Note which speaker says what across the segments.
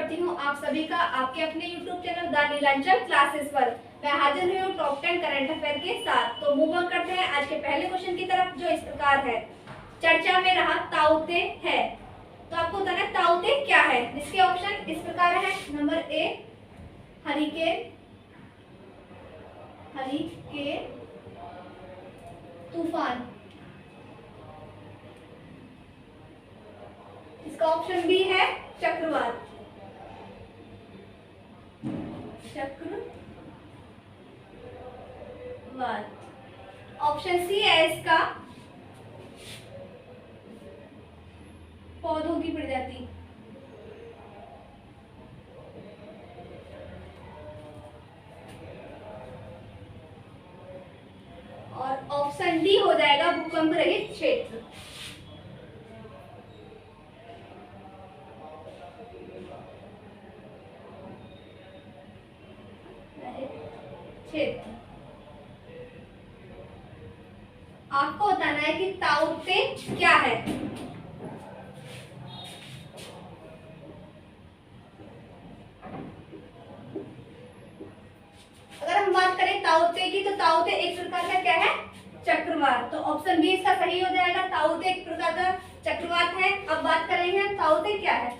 Speaker 1: करती हूँ आप सभी का आपके अपने YouTube channel the Nilanchal classes पर। मैं हाजिर हुई हूँ टॉप 10 करंट अफेयर के साथ। तो मूव ऑन करते हैं आज के पहले क्वेश्चन की तरफ, जो इस प्रकार है। चर्चा में रहा ताउते है, तो आपको बताना है ताउते क्या है, जिसके ऑप्शन इस प्रकार है। नंबर ए हरिकेन, हरिकेन तूफान। इसका ऑप्शन बी है चक्रवात, चक्रवात। ऑप्शन सी है इसका पौधों की प्रजाति। और ऑप्शन डी हो जाएगा भूकंप रहित क्षेत्र। क्षेत्र। आपको बताना है कि ताउते क्या है। अगर हम बात करें ताउते की, तो ताउते एक प्रकार का क्या है, चक्रवात। तो ऑप्शन बी इसका सही हो जाएगा, ताउते एक प्रकार का चक्रवात है। अब बात करेंगे ताउते क्या है।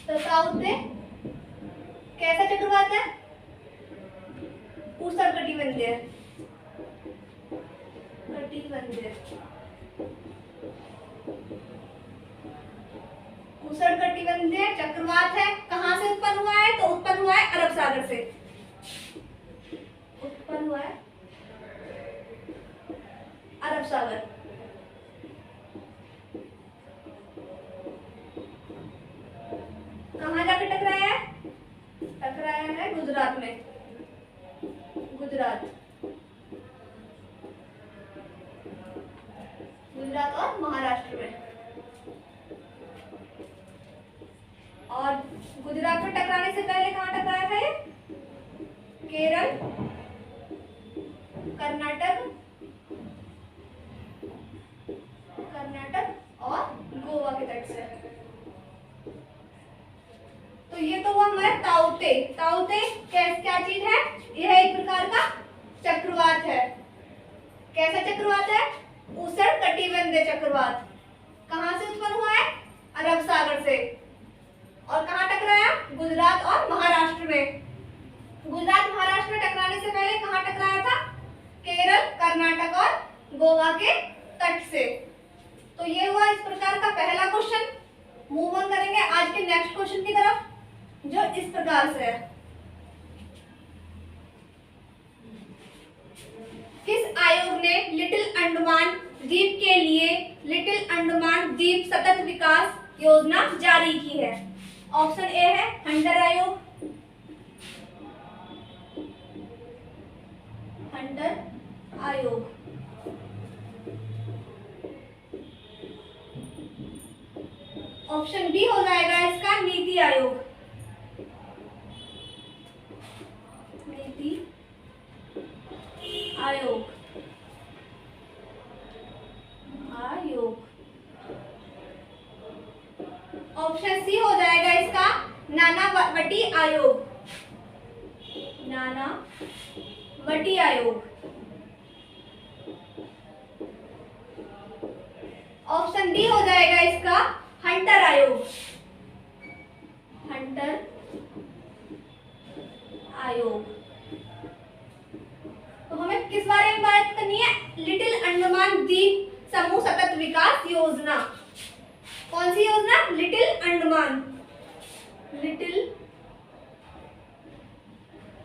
Speaker 1: तो ताउते कैसा चक्रवात है, उष्णकटिबंधीय, उष्णकटिबंधीय चक्रवात है। कहां से उत्पन्न हुआ है, तो उत्पन्न हुआ है अरब सागर से। उत्पन्न हुआ है अरब सागर। कहां जाकर टकराया है, टकराया है गुजरात में, गुजरात, गुजरात और महाराष्ट्र में। और गुजरात में टकराने से पहले कहां टकराया था ये, केरल, कर्नाटक, कर्नाटक और गोवा के तट से। तो ये तो हुआ हमारा ताउते। ताउते क्या चीज है, यह एक प्रकार का चक्रवात है। कैसा चक्रवात है, उष्णकटिबंधीय चक्रवात। कहां से उत्पन्न हुआ है, अरब सागर से। और कहां टकराया, गुजरात और महाराष्ट्र में। गुजरात महाराष्ट्र में टकराने से पहले कहां टकराया था, केरल, कर्नाटक और गोवा के तट से। तो ये हुआ इस प्रकार का पहला क्वेश्चन। मूव ऑन करेंगे आज के नेक्स्ट क्वेश्चन की तरफ, जो इस प्रकार से है। किस आयोग ने लिटिल अंडमान द्वीप के लिए लिटिल अंडमान द्वीप सतत विकास योजना जारी की है। ऑप्शन ए है हंटर आयोग, हंटर आयोग। ऑप्शन बी हो जाएगा इसका नीति आयोग, नीति आयोग, आयोग। ऑप्शन सी हो जाएगा इसका नानावटी आयोग, नानावटी आयोग। ऑप्शन डी हो जाएगा इसका हंटर आयोग, हंटर आयोग। तो हमें किस बारे में बात करनी है, लिटिल अंडमान द्वीप समूह सतत विकास योजना। कौन सी योजना, लिटिल अंडमान, लिटिल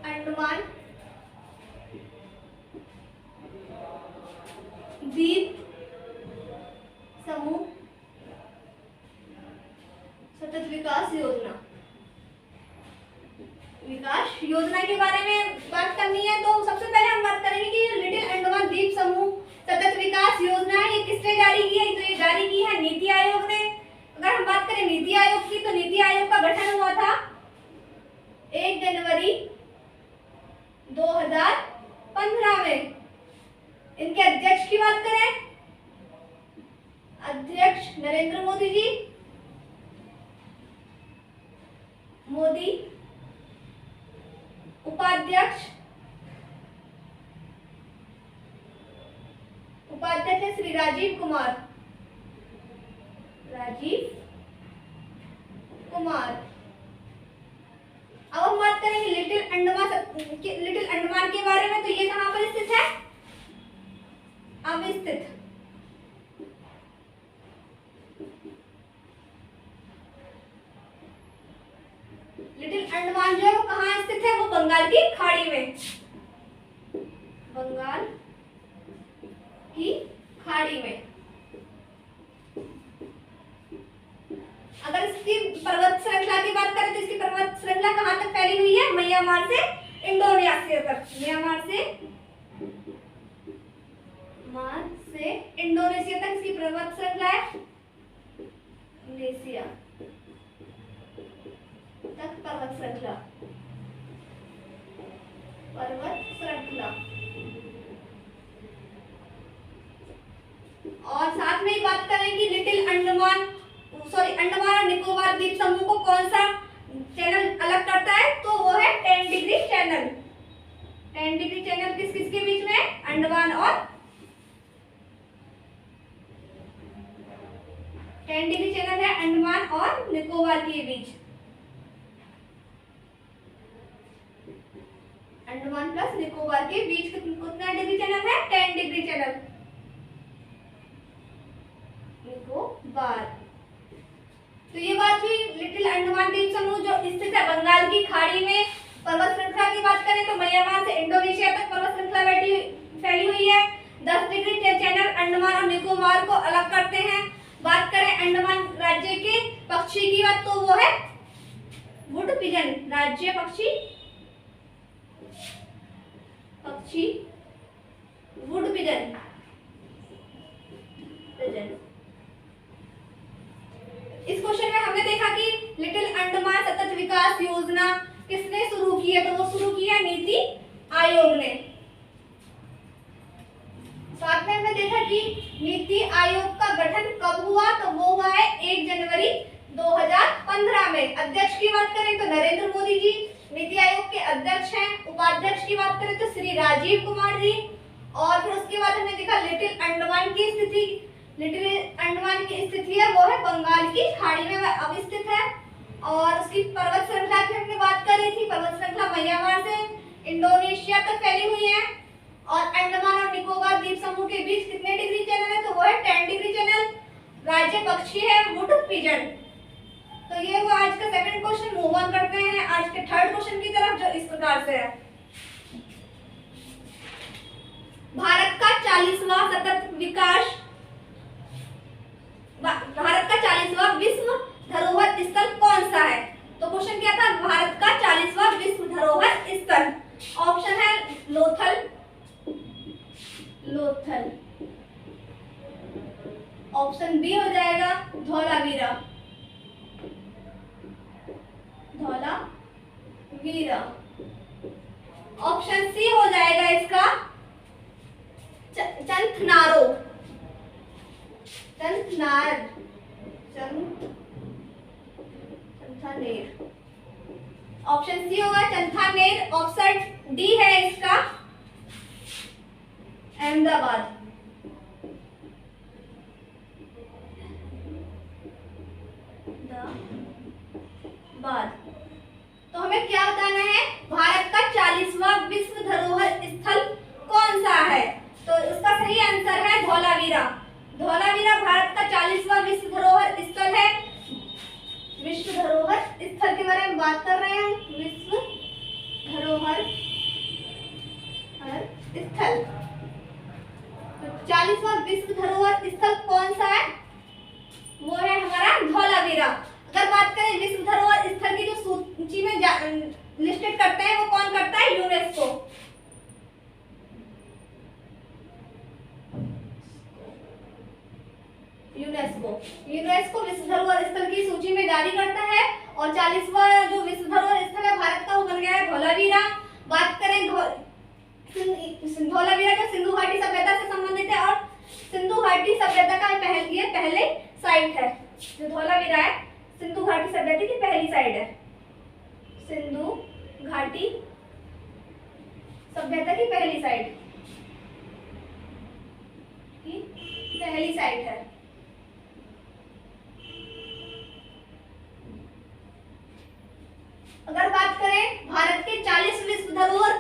Speaker 1: अंडमान द्वीप समूह सतत विकास योजना। विकास योजना के बारे में बात करनी है, तो सबसे पहले हम बात करेंगे कि लिटिल अंडमान द्वीप समूह सतत विकास योजना है, ये किसने जारी की है। तो ये जारी की है नीति आयोग ने। अगर हम बात करें नीति आयोग की, तो नीति आयोग का गठन हुआ था 1 जनवरी 2015 में। इनके अध्यक्ष की बात करें, अध्यक्ष नरेंद्र मोदी जी, मोदी, उपाध्यक्ष है श्री राजीव कुमार। अब हम बात करेंगे लिटिल अंडमान के बारे में। तो ये कहाँ पर स्थित है? अवस्थित। लिटिल अंडमान जो है वो कहाँ स्थित है? वो बंगाल की खाड़ी में। बंगाल की खाड़ी में। अगर इसकी पर्वत श्रृंखला की बात करें तो इसकी पर्वत श्रृंखला कहां तक फैली हुई है? म्यांमार से इंडोनेशिया तक। म्यांमार से इंडोनेशिया तक इसकी पर्वत श्रृंखला है। इंडोनेशिया तक पर्वत श्रृंखला। और साथ में ही बात करेंगे लिटिल अंडमान और निकोबार द्वीप समूह को कौन सा चैनल अलग करता है? तो वो है 10 डिग्री चैनल। 10 डिग्री चैनल किस किस के बीच में? अंडमान और 10 डिग्री चैनल है अंडमान और निकोबार के बीच। अंडमान प्लस निकोबार के बीच कितना डिग्री चैनल है? 10 डिग्री चैनल निकोबार। तो ये बात हुई लिटिल अंडमान द्वीप समूह जो स्थित है बंगाल की खाड़ी में। पर्वत श्रृंखला की बात करें तो म्यांमार से इंडोनेशिया तक पर्वत श्रृंखला फैली हुई है। 10 डिग्री चैनल अंडमान और निकोबार को अलग करते हैं। बात करें अंडमान राज्य के पक्षी की बात तो वो है वुड पिजन। राज्य पक्षी वुड पिजन। इस क्वेश्चन में हमने देखा कि लिटिल अंडमान सतत विकास योजना किसने शुरू की है? तो वो शुरू की है नीति आयोग ने। साथ में हमने देखा कि नीति आयोग का गठन कब हुआ? तो वो हुआ है 1 जनवरी 2015 में। अध्यक्ष की बात करें तो नरेंद्र मोदी जी नीति आयोग के अध्यक्ष हैं। उपाध्यक्ष की बात करें तो श्री राजीव कुमार जी। और फिर उसके बाद हमने देखा लिटिल अंडमान की स्थिति। लिटिल अंडमान की स्थिति है वो है बंगाल की खाड़ी में अवस्थित है। और उसकी पर्वत श्रृंखला की हमने बात करी थी। पर्वत श्रृंखला म्यांमार से इंडोनेशिया तक फैली हुई है। और अंडमान और निकोबार द्वीप समूह के बीच कितने डिग्री चैनल है? तो वो है 10 डिग्री चैनल। राज्य पक्षी है वुड पिजन। तो ये वो आज का सेकंड क्वेश्चन। मूव ऑन करते हैं आज के थर्ड क्वेश्चन की तरफ जो इस प्रकार से है। भारत का 40वां सतत विकास भारत का 40वां विश्व धरोहर स्थल कौन सा है? तो क्वेश्चन क्या था? भारत का 40वां विश्व धरोहर स्थल। ऑप्शन है लोथल। ऑप्शन बी हो जाएगा धौलावीरा। ऑप्शन सी हो जाएगा इसका चंथनारो। ऑप्शन सी होगा चंथानेर। ऑप्शन डी है इसका अहमदाबाद। तो हमें क्या बताना है? भारत का 40वां विश्व धरोहर स्थल कौन सा है? तो इसका सही आंसर है धौलावीरा। धौलावीरा भारत का 40वां विश्व धरोहर स्थल है। विश्व धरोहर स्थल के बारे में बात कर रहे हैं। विश्व धरोहर स्थल। तो 40वां विश्व धरोहर स्थल कौन सा है? वो है हमारा धौलावीरा। अगर बात करें विश्व धरोहर स्थल की जो सूची में लिस्टेड करते हैं वो कौन करता है? यूनेस्को। यूनेस्को विश्व धरोहर स्थल की सूची में जारी करता है। और 40वां जो विश्व धरोहर स्थल है भारत का वो बन गया है धौलावीरा। बात करें धौलावीरा जो सिंधु घाटी सभ्यता से संबंधित है और सिंधु घाटी सभ्यता का पहले साइट है। जो धौलावीरा है सिंधु घाटी सभ्यता की पहली साइट है। अगर बात करें भारत के 40 विश्व धरोहर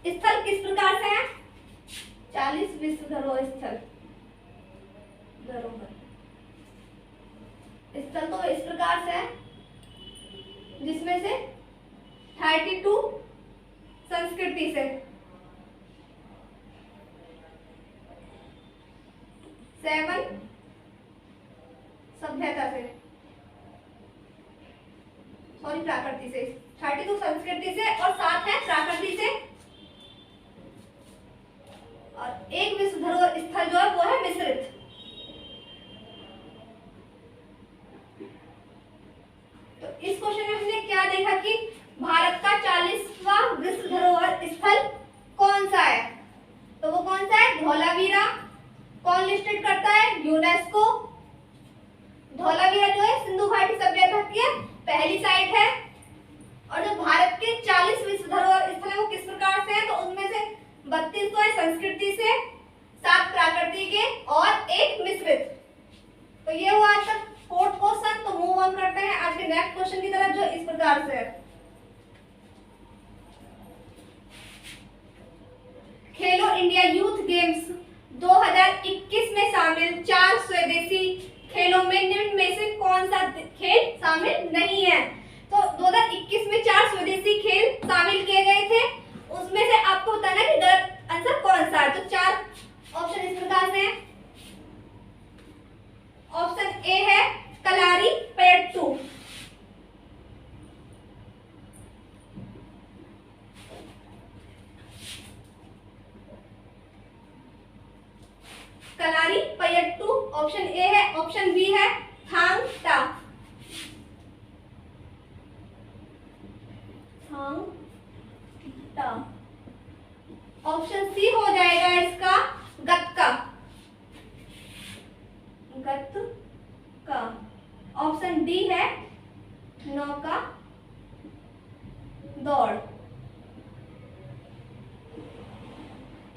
Speaker 1: स्थल किस प्रकार से हैं? 40 विश्व धरोहर स्थल तो इस प्रकार से है, जिसमें से 32 संस्कृति से, 7 सभ्यता से, सॉरी प्राकृति से, 32 संस्कृति से और 7 है प्राकृति से, और एक विश्व धरोहर स्थल जो है वो है मिश्रित। तो इस क्वेश्चन में हमने क्या देखा कि भारत का 40वां विश्व धरोहर स्थल कौन सा है? तो वो कौन सा है? धौलावीरा। कौन लिस्टेड करता है? यूनेस्को। धौलावीरा जो है सिंधु घाटी सभ्यता की पहली साइट है। और जो भारत के 40 विश्व धरोहर स्थल है वो किस प्रकार से है? तो उनमें से 32 तो है संस्कृति से, 7 प्राकृति के और 1 मिश्रित। तो ये हुआ आज तक फोर्थ क्वेश्चन। तो मूव ऑन करते हैं आज के नेक्स्ट क्वेश्चन की तरफ, जो इस प्रकार से है। खेलो इंडिया यूथ गेम्स 2021 में शामिल 4 स्वदेशी खेलों में निम्न में से कौन सा खेल शामिल नहीं है? तो 2021 में 4 स्वदेशी खेल शामिल किए गए थे, उसमें से आपको बताना कि गलत आंसर कौन सा है। तो 4 ऑप्शन इस प्रकार से हैं। ऑप्शन ए है कलारी पयट्टू, कलारी पयट्टू ऑप्शन ए है। ऑप्शन बी है थांग टा, थांग टा। ऑप्शन सी हो जाएगा इसका गत्का, गत्का। ऑप्शन डी है नौका दौड़।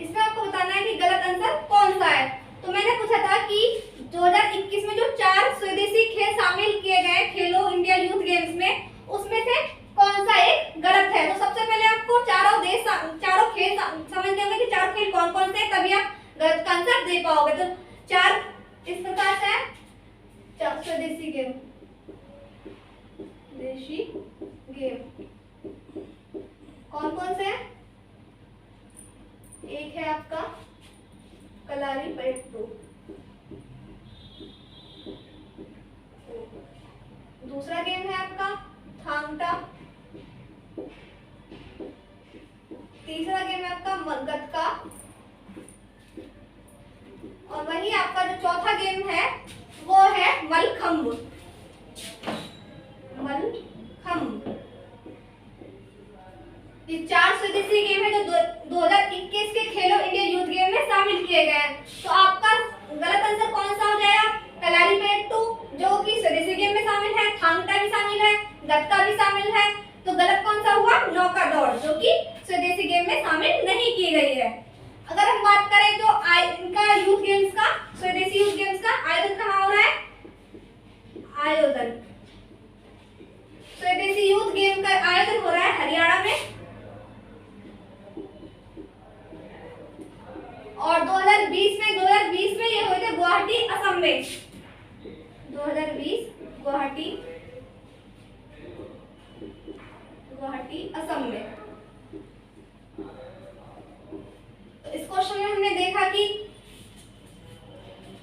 Speaker 1: इसमें आपको बताना है कि गलत आंसर कौन सा है। तो मैंने पूछा था कि 2021 में जो 4 स्वदेशी खेल शामिल किए गए खेलो इंडिया यूथ गेम्स में, उसमें से कौन सा एक गलत है। तो सबसे पहले आपको चारों खेल समझने होंगे कि 4 खेल कौन कौन से, तभी आप गलत का आंसर दे पाओगे। तो 4 इस प्रकार से है। स्वदेशी गेम, देशी गेम कौन कौन से हैं? एक है आपका कलारी पयट्टू, दूसरा गेम है आपका थांग टा, तीसरा गेम है आपका गत्का, और वही आपका जो चौथा गेम है वो है मलखंब। मलखंब। ये 4 स्वदेशी गेम है जो 2021 के खेलो इंडिया यूथ गेम में शामिल किए गए हैं। तो आपका गलत आंसर कौन सा हो जाएगा? कलारी पयट्टू जो कि स्वदेशी गेम में शामिल है, थांग टा भी शामिल है, गत्का भी शामिल है। तो गलत कौन सा हुआ? नौका दौड़, जो कि स्वदेशी गेम में शामिल नहीं की गई है। अगर हम बात करें जो इनका यूथ गेम्स का, स्वदेशी यूथ गेम्स का आयोजन कहाँ हो रहा है? आयोजन स्वदेशी यूथ गेम का आयोजन हो रहा है हरियाणा में, और 2020 में ये हुए थे गुवाहाटी असम में। 2020 गुवाहाटी असम में। तो इस क्वेश्चन में हमने देखा कि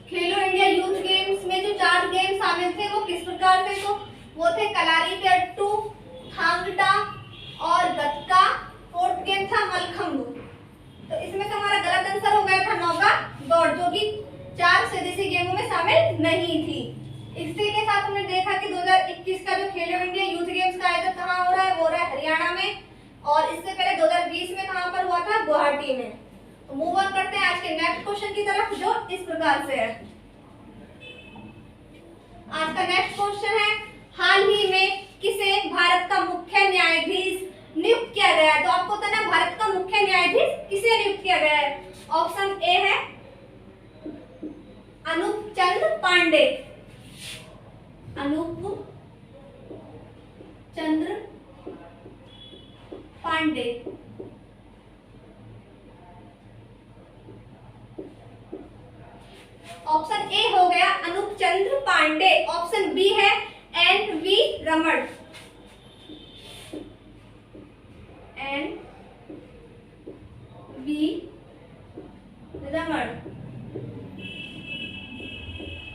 Speaker 1: खेलो इंडिया यूथ गेम्स में जो 4 गेम शामिल थे वो किस प्रकार थे। तो वो थे कलारी पयट्टू, थांग टा और गत्का। फोर्थ गेम था मलखंब। तो इसमें से हमारा गलत आंसर हो गया था नौका दौड़, जो कि 4 स्वदेशी गेमों में शामिल नहीं थी। इसी के साथ हमने देखा कि 2021 का जो खेलो इंडिया यूथ गेम्स का आयोजन कहाँ हो रहा है? वो हो रहा है हरियाणा में, और इससे पहले 2020 में कहाँ पर हुआ था? गुवाहाटी में। तो मूव ऑन करते हैं आज के नेक्स्ट क्वेश्चन की तरफ, जो इस प्रकार से है। आज का नेक्स्ट क्वेश्चन है, हाल ही में किसे भारत का मुख्य न्यायाधीश नियुक्त किया गया है? तो आपको बताना भारत का मुख्य न्यायाधीश किसे नियुक्त किया गया है। ऑप्शन ए है अनूप चंद्र पांडे, अनूप चंद्र पांडे। ऑप्शन ए हो गया अनूप चंद्र पांडे। ऑप्शन बी है N V Raman. N V Raman.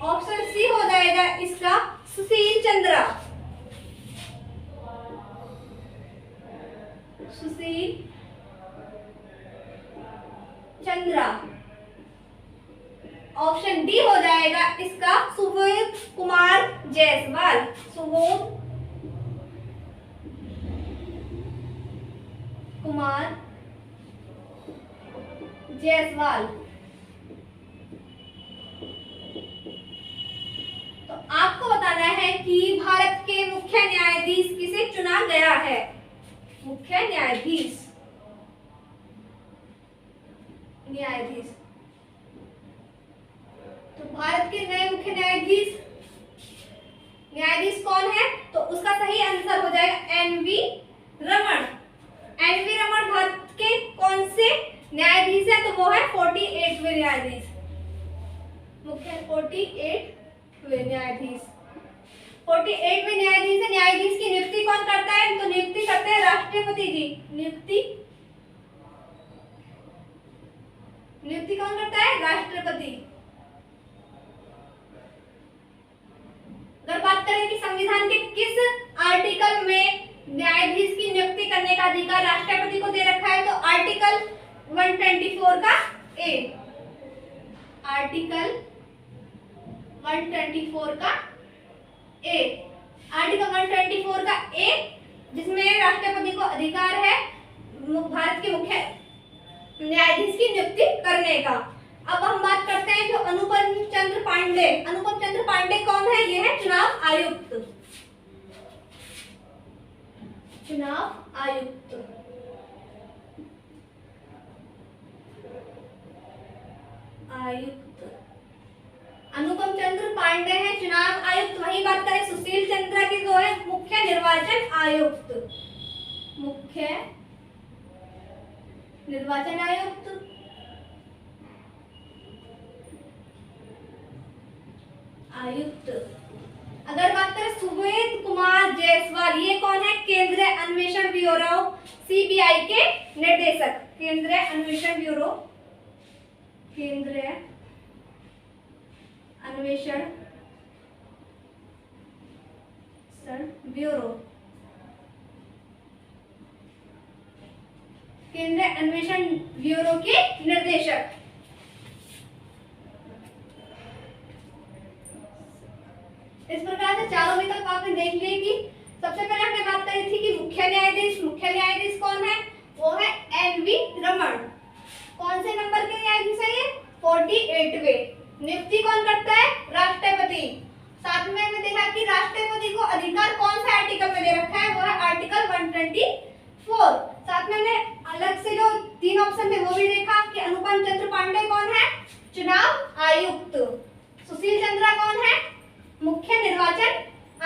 Speaker 1: Option C हो जाएगा इसका सुशील चंद्रा। सुशील चंद्रा। ऑप्शन डी हो जाएगा इसका सुबोध कुमार जायसवाल। सुबोध कुमार जायसवाल। तो आपको बताना है कि भारत के मुख्य न्यायाधीश किसे चुना गया है। मुख्य न्यायाधीश तो भारत के नए मुख्य न्यायाधीश कौन है? तो उसका सही आंसर हो जाएगा N V Raman. N V Raman Bharat के कौन से न्यायाधीश है? तो वो है 48वें न्यायाधीश। मुख्य 48वें न्यायाधीश। 48वें न्यायाधीश है। न्यायाधीश की नियुक्ति कौन करता है? तो नियुक्ति करते हैं राष्ट्रपति जी। नियुक्ति कौन करता है? राष्ट्रपति। अगर बात करें कि संविधान के किस आर्टिकल में न्यायाधीश की नियुक्ति करने का अधिकार राष्ट्रपति को दे रखा है? तो आर्टिकल 124 का ए। आर्टिकल 124 का ए। आर्टिकल 124 का ए, जिसमें राष्ट्रपति को अधिकार है भारत के मुख्य न्यायाधीश की नियुक्ति करने का। अब हम बात करते हैं जो अनुपम चंद्र पांडे। अनुपम चंद्र पांडे कौन है? ये है चुनाव आयुक्त। चुनाव आयुक्त। अनुपम चंद्र पांडे है चुनाव आयुक्त। वही बात करें सुशील चंद्रा की, जो है मुख्य निर्वाचन आयुक्त। मुख्य निर्वाचन आयुक्त। अगर बात करें सुबोध कुमार जायसवाल, ये कौन है? केंद्रीय अन्वेषण ब्यूरो सीबीआई के निर्देशक। केंद्रीय अन्वेषण ब्यूरो केंद्रीय अन्वेषण ब्यूरो के निर्देशक। इस प्रकार से चारों विकल्प आपने देख लिए कि सबसे पहले हमने बात करी थी कि मुख्य न्यायाधीश कौन है? वो है एन वी रमन। कौन से नंबर के न्यायाधीश है ये? 48वें। नियुक्ति कौन करता है? राष्ट्रपति। साथ में हमने देखा कि राष्ट्रपति को अधिकार कौन से आर्टिकल में दे रखा है? वो है आर्टिकल 124। साथ में हमने अलग से जो 3 ऑप्शन थे वो भी देखा कि अनुपम चंद्र पांडे कौन है? चुनाव आयुक्त। सुशील चंद्रा कौन है? मुख्य निर्वाचन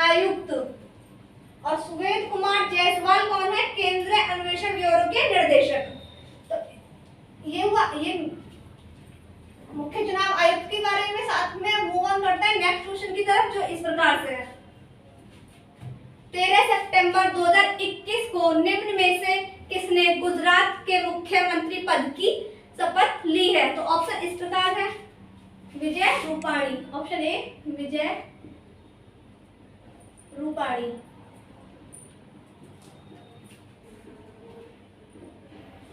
Speaker 1: आयुक्त। और सुबोध कुमार जायसवाल कौन है? केंद्रीय अन्वेषण ब्यूरो के निर्देशक। तो ये हुआ ये मुख्य चुनाव आयुक्त के बारे में। साथ में मूव ऑन करते हैं नेक्स्ट क्वेश्चन की तरफ, जो इस प्रकार से है। 13 सितंबर 2021 को निम्न में से किसने गुजरात के मुख्यमंत्री पद की शपथ ली है? तो ऑप्शन इस प्रकार है Vijay Rupani. Option A Vijay Rupani.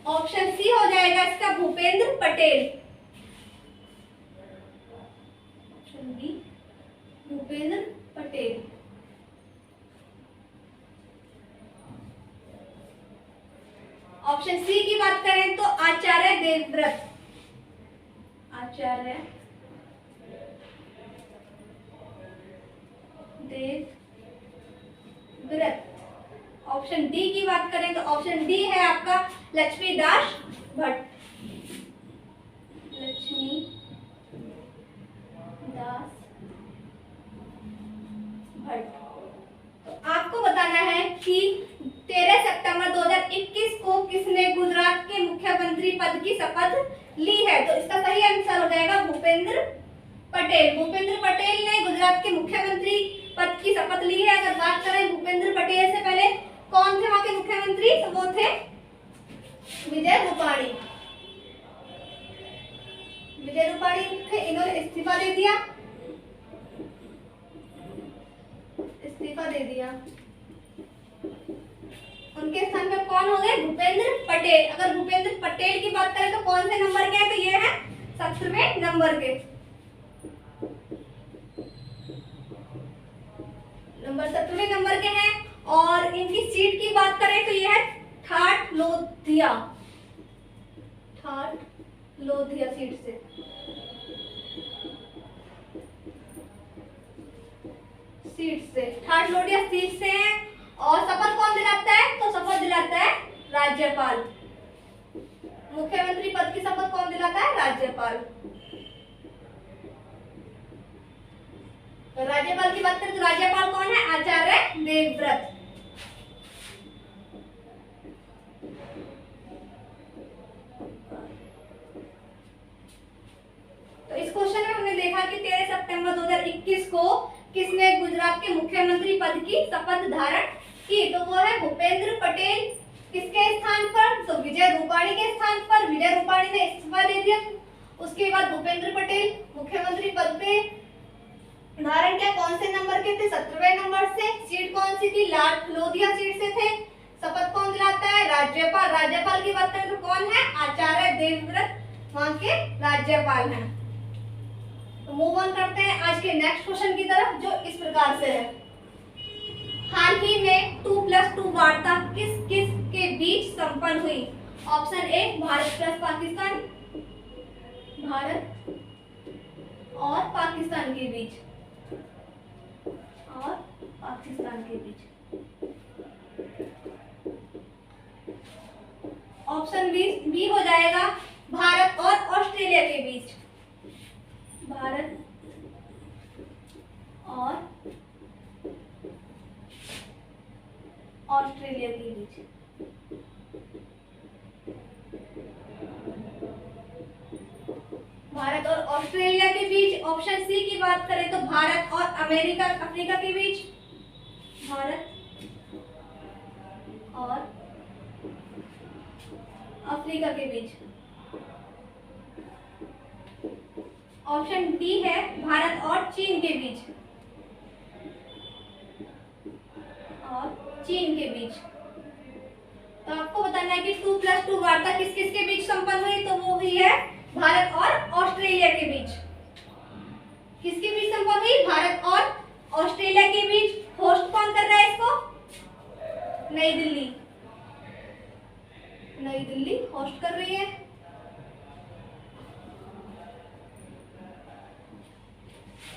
Speaker 1: Option C हो जाएगा इसका Bhupendra Patel. Option B Bhupendra Patel. Option C की बात करें तो आचार्य देवव्रत। आचार्य देवव्रत। ऑप्शन डी की बात करें तो ऑप्शन डी है आपका लक्ष्मीदास भट्ट। लक्ष्मीदास भट्ट। तो आपको बताना है कि 13 सितंबर 2021 को के मुख्यमंत्री पद की शपथ ली है? अगर बात करें भूपेंद्र पटेल से पहले कौन थे वहां के मुख्यमंत्री? तो वो थे विजय रूपाणी। विजय रूपाणी थे, इन्होंने इस्तीफा दे दिया, इस्तीफा दे दिया। उनके स्थान पर कौन हो गए? भूपेंद्र पटेल। अगर भूपेंद्र पटेल की बात करें तो कौन से नंबर के हैं? तो ये है 17वें नंबर के, नंबर 17वें नंबर के हैं। और इनकी सीट की बात करें तो ये है ठाठ लोधिया, ठाठ लोधिया सीट से। ठाठ लोधिया सीट से है। और शपथ कौन दिलाता है? तो शपथ दिलाता है राज्यपाल। मुख्यमंत्री पद की शपथ कौन दिलाता है? राज्यपाल। तो राज्यपाल की बात करें तो राज्यपाल कौन है? आचार्य देवव्रत। तो इस क्वेश्चन में हमने देखा कि 13 सितंबर 2021 को किसने गुजरात के मुख्यमंत्री पद की शपथ धारण की? तो वो है भूपेंद्र पटेल। किसके स्थान पर? तो विजय रूपाणी के स्थान पर। विजय रूपाणी ने इस्तीफा दे दिया, उसके बाद भूपेंद्र पटेल मुख्यमंत्री पद पे धारण किया। कौन से नंबर के थे? 17वें नंबर से। सीट कौन सी थी? ठाठ लोधिया सीट से थे। शपथ कौन दिलाता है? राज्यपाल। राज्यपाल की बात करें तो कौन है? आचार्य देवव्रत वहां के राज्यपाल हैं। तो मूव ऑन करते हैं आज के नेक्स्ट क्वेश्चन की तरफ, जो इस प्रकार से है। हाल ही में 2+2 वार्ता किस किस के बीच संपन्न हुई? Option A Bharat plus Pakistan, Bharat और पाकिस्तान के बीच, और पाकिस्तान के बीच। ऑप्शन बी हो जाएगा भारत और ऑस्ट्रेलिया के बीच, भारत और ऑस्ट्रेलिया के बीच। भारत और ऑस्ट्रेलिया के बीच। ऑप्शन सी की बात करें तो भारत और अमेरिका अफ्रीका के बीच, भारत और अफ्रीका के बीच। ऑप्शन डी है भारत और चीन के बीच, और चीन के बीच। तो आपको बताना है कि 2+2 वार्ता किस किस के बीच संपन्न हुई? तो वो हुई है भारत और ऑस्ट्रेलिया के बीच। किसके बीच संपन्न हुई? भारत और ऑस्ट्रेलिया के बीच। होस्ट कौन कर रहा है इसको? नई दिल्ली, नई दिल्ली होस्ट कर रही है।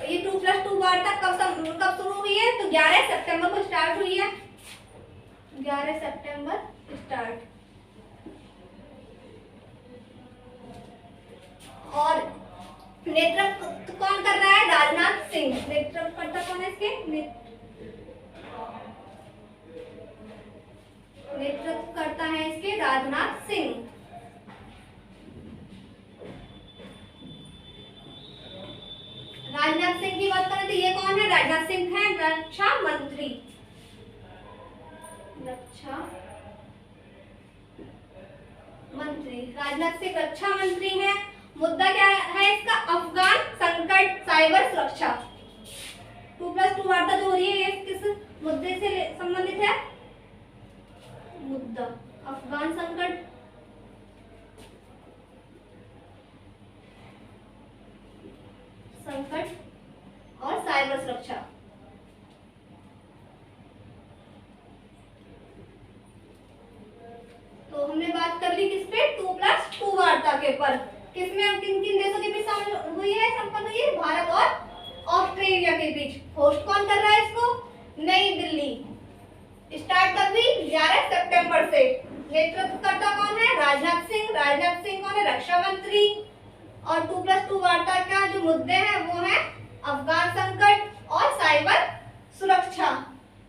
Speaker 1: ये 2+2 वार्ता कब शुरू हुई है? तो 11 सितंबर को स्टार्ट हुई है, 11 सितंबर स्टार्ट। और नेतृत्व कौन कर रहा है? राजनाथ सिंह। नेतृत्वकर्ता कौन है इसके? नेतृत्वकर्ता है इसके राजनाथ सिंह। राजनाथ सिंह की बात करें तो ये कौन है? राजनाथ सिंह है रक्षा मंत्री, रक्षा मंत्री। राजनाथ सिंह रक्षा मंत्री है। मुद्दा क्या है इसका? अफगान संकट, साइबर सुरक्षा। 2+2 वार्ता जो हो रही है ये किस मुद्दे से संबंधित है? मुद्दा अफगान संकट, और साइबर सुरक्षा। तो हमने बात कर ली किस पे? 2+2 वार्ता के पर। किसमें किन किन देशों के बीच हुई है? संपन्न हुई है भारत और ऑस्ट्रेलिया के बीच। होस्ट कौन कर रहा है इसको? नई दिल्ली। स्टार्ट कब हुई? 11 सितंबर से। नेतृत्वकर्ता कौन है? राजनाथ सिंह। राजनाथ सिंह कौन है? रक्षा मंत्री। और 2+2 वार्ता का जो मुद्दे हैं वो है अफगान संकट और साइबर सुरक्षा।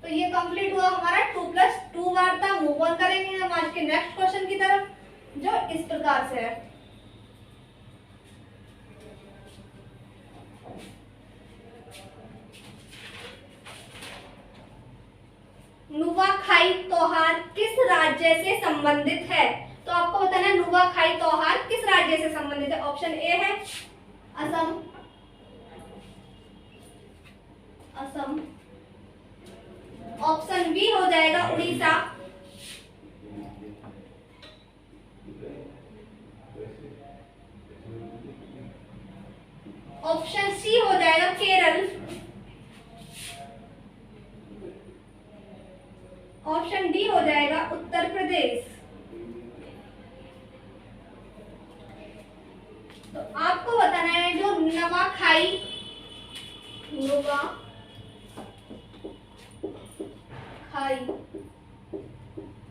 Speaker 1: तो ये कंप्लीट हुआ हमारा 2+2 वार्ता। मूव ऑन करेंगे हम आज के नेक्स्ट क्वेश्चन की तरफ, जो इस प्रकार से है। नुआखाई त्योहार किस राज्य से संबंधित है? तो आपको बताना है नुआखाई त्योहार किस राज्य से संबंधित है। ऑप्शन ए है असम, असम। ऑप्शन बी हो जाएगा उड़ीसा, ऑप्शन सी हो जाएगा केरल, ऑप्शन डी हो जाएगा उत्तर प्रदेश। तो आपको बताना है जो नुआखाई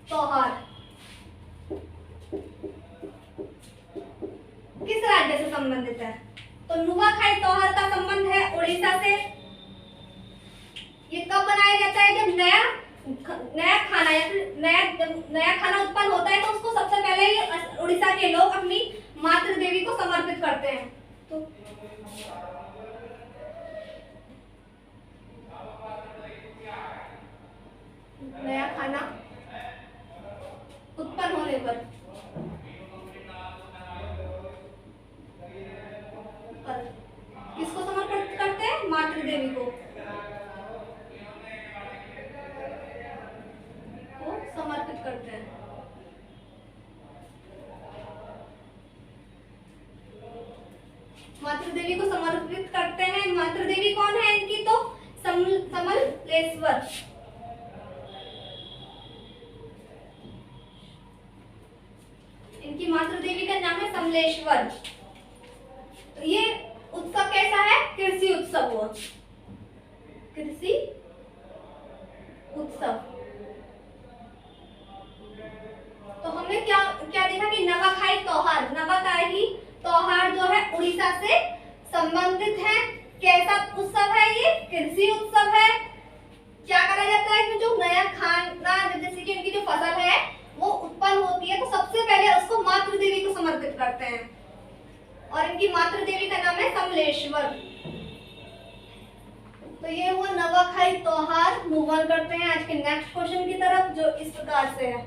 Speaker 1: त्योहार किस राज्य से संबंधित है। तो नुआखाई त्योहार का संबंध है उड़ीसा से। ये कब बनाया जाता है? जब नया खाना या फिर नया खाना उत्पन्न होता है तो उसको सबसे पहले ही उड़ीसा के लोग अपनी मातृ देवी को समर्पित करते हैं। तो नया खाना उत्पन्न होने पर किसको समर्पित करते हैं? मातृ देवी को समर्पित करते हैं। मातृ देवी को समर्पित करते हैं। मातृ देवी कौन है इनकी? तो समलेश्वर। इनकी मातृ देवी का नाम है समलेश्वर। तो ये उत्सव कैसा है? कृषि उत्सव हुआ, कृषि उत्सव। तो हमने क्या क्या देखा कि नुआखाई त्योहार जो है उड़ीसा से संबंधित है। कैसा उत्सव है? ये कृषि उत्सव है। क्या करा जाता है इसमें? जो नया खाना जैसे कि इनकी जो फसल है वो उत्पन्न होती है तो सबसे पहले उसको मातृ देवी को समर्पित करते हैं और इनकी मातृ देवी का नाम है समलेश्वर। तो ये हुआ नुआखाई त्योहार। मूव ऑन करते हैं आज के नेक्स्ट क्वेश्चन की तरफ जो इस प्रकार से है।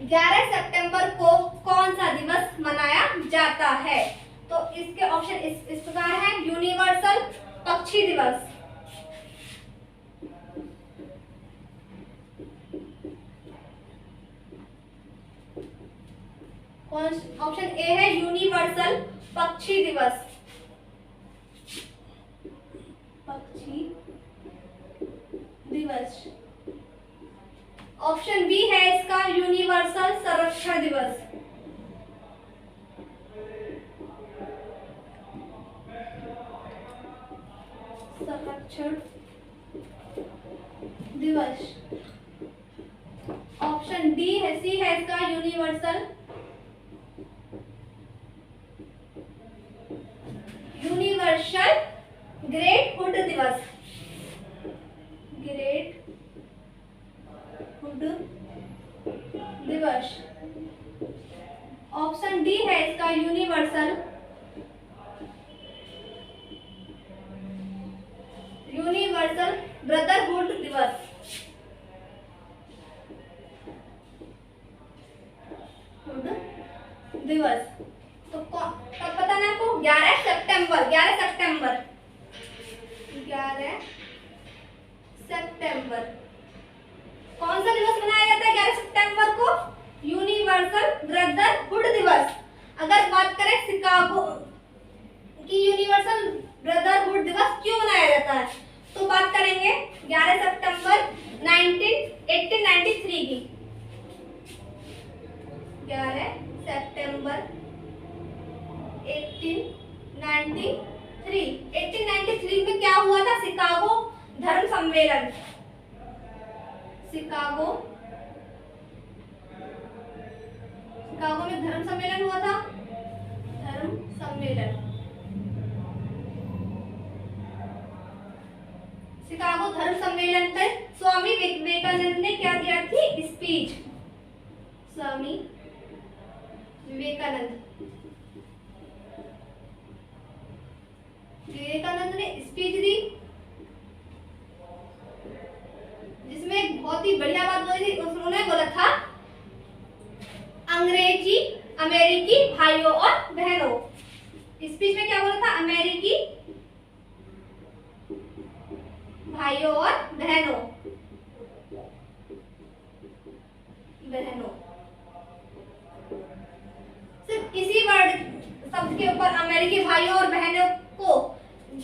Speaker 1: 11 सितंबर को कौन सा दिवस मनाया जाता है? तो इसके ऑप्शन इस प्रकार है। यूनिवर्सल पक्षी दिवस, ऑप्शन ए है यूनिवर्सल पक्षी दिवस, पक्षी दिवस। ऑप्शन बी है इसका यूनिवर्सल संरक्षण दिवस, संरक्षण दिवस। ऑप्शन डी है सी है इसका यूनिवर्सल ग्रेट हुड दिवस, ग्रेट हुड दिवस। ऑप्शन डी है इसका यूनिवर्सल ब्रदरहुड दिवस, दिवस। तो कब पता ना आपको? 11 सितंबर। 11 सितंबर कौन सा दिवस मनाया जाता है? 11 सितंबर को यूनिवर्सल ब्रदरहुड दिवस। अगर बात करें शिकागो की यूनिवर्सल ब्रदरहुड दिवस क्यों मनाया जाता है तो बात करेंगे 11 सितंबर 1893 की। 11 सितंबर 1893 में क्या हुआ था? शिकागो धर्म सम्मेलन, शिकागो में धर्म सम्मेलन हुआ था, धर्म सम्मेलन। शिकागो धर्म सम्मेलन पर स्वामी विवेकानंद ने क्या दिया थी? स्पीच। स्वामी विवेकानंद ने स्पीच दी जिसमें एक बहुत ही बढ़िया बात बोली थी, उन्होंने बोला था अंग्रेजी अमेरिकी भाइयों और बहनों। स्पीच में क्या बोला था? अमेरिकी भाइयों और बहनों, सिर्फ इसी वर्ड शब्द के ऊपर अमेरिकी भाइयों और बहनों को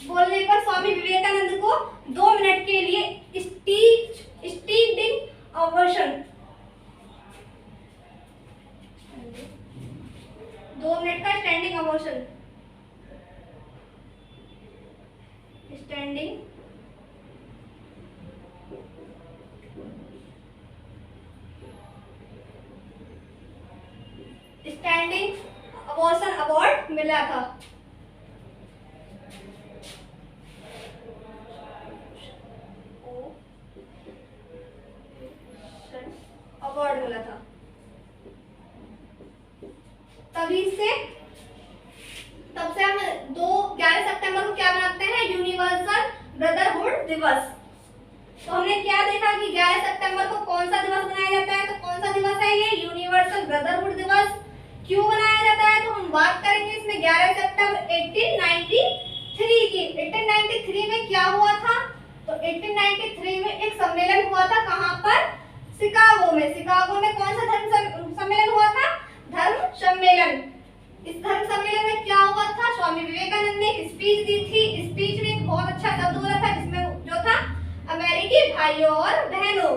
Speaker 1: बोलने पर स्वामी विवेकानंद को 2 मिनट के लिए स्टैंडिंग ओवेशन, 2 मिनट का standing ovation, standing ovation award मिला था। अवार्ड मिला था। तब से हम 11 सितंबर को क्या मनाते हैं? यूनिवर्सल ब्रदरहुड दिवस। तो हमने क्या देखा कि 11 सितंबर को कौन सा दिवस मनाया जाता है? तो कौन सा दिवस है ये? यूनिवर्सल ब्रदरहुड दिवस। क्यों मनाया जाता है? तो हम बात करेंगे इसमें 11 सितंबर 1893 की। 1893 में क्या हुआ था? तो 1893 में एक सम्मेलन हुआ था। कहाँ पर? शिकागो में। शिकागो में कौन सा धर्म सम्मेलन हुआ था? धर्म सम्मेलन। इस धर्म सम्मेलन में क्या हुआ था? स्वामी विवेकानंद ने एक स्पीच दी थी। स्पीच में एक बहुत अच्छा शब्द बोला था, जिसमें जो था अमेरिकी भाइयों और बहनों।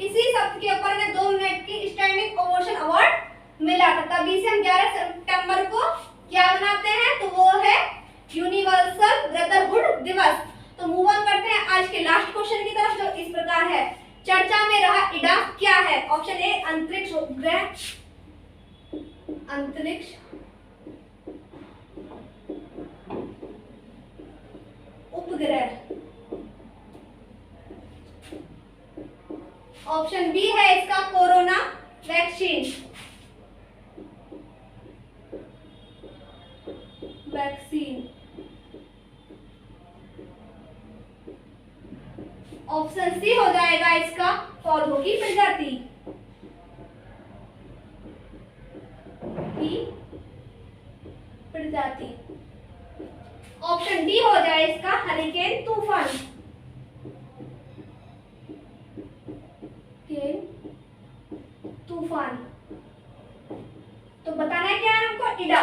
Speaker 1: इसी शब्द के ऊपर में 2 मिनट की स्टैंडिंग ओवेशन अवार्ड मिला था। तभी से हम 11 सितंबर को क्या मनाते हैं? तो वो है यूनिवर्सल ब्रदरहुड दिवस। तो मूव ऑन करते हैं आज के लास्ट क्वेश्चन की तरफ, जो इस प्रकार है। चर्चा में रहा इडा क्या है? ऑप्शन ए अंतरिक्ष उपग्रह, अंतरिक्ष उपग्रह। ऑप्शन बी है इसका कोरोना वैक्सीन, ऑप्शन सी हो जाएगा इसका पौधों की प्रजाति ऑप्शन डी हो जाए इसका हरिकेन तूफान, तूफान। तो बताना है क्या है हमको? इडा,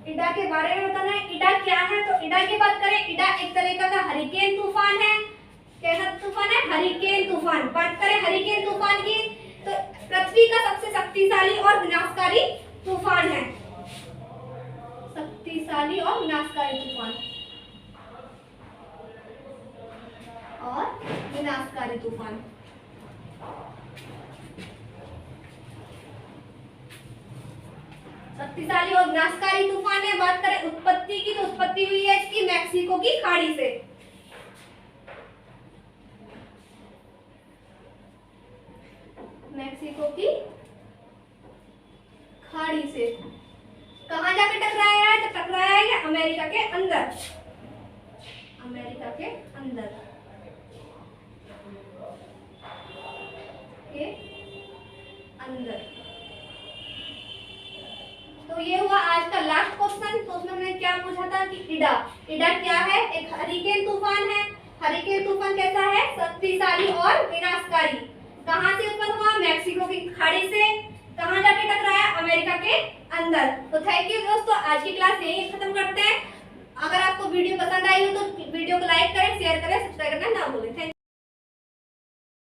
Speaker 1: इडा के बारे में बताना है। इडा क्या है? तो इडा की बात करें, इडा एक तरीका का हरिकेन तूफान है। कैसा तूफान है? हरिकेन तूफान। बात करें हरिकेन तूफान की, तो पृथ्वी का सबसे शक्तिशाली और विनाशकारी तूफान है। शक्तिशाली और विनाशकारी तूफान, और विनाशकारी तूफान। शक्तिशाली और विनाशकारी तूफान है। बात करें उत्पत्ति की, तो उत्पत्ति हुई है इसकी मैक्सिको की खाड़ी से। मैक्सिको की खाड़ी से कहां जाकर टकराया है? तो टकराया है अमेरिका के अंदर, अमेरिका के अंदर के अंदर। तो ये हुआ आज का लास्ट क्वेश्चन। तो उसमें हमने क्या पूछा था कि इडा, इडा क्या है? एक हरिकेन तूफान है। हरिकेन तूफान कैसा है? शक्तिशाली और विनाशकारी। कहां से उत्पन्न हुआ? मैक्सिको की खाड़ी से। कहां जाके टकराया? अमेरिका के अंदर। तो थैंक यू दोस्तों, आज की क्लास यही खत्म करते हैं। अगर आपको वीडियो पसंद आई हो तो वीडियो को लाइक करें, शेयर करें, सब्सक्राइब करना ना भूलें। Thank you.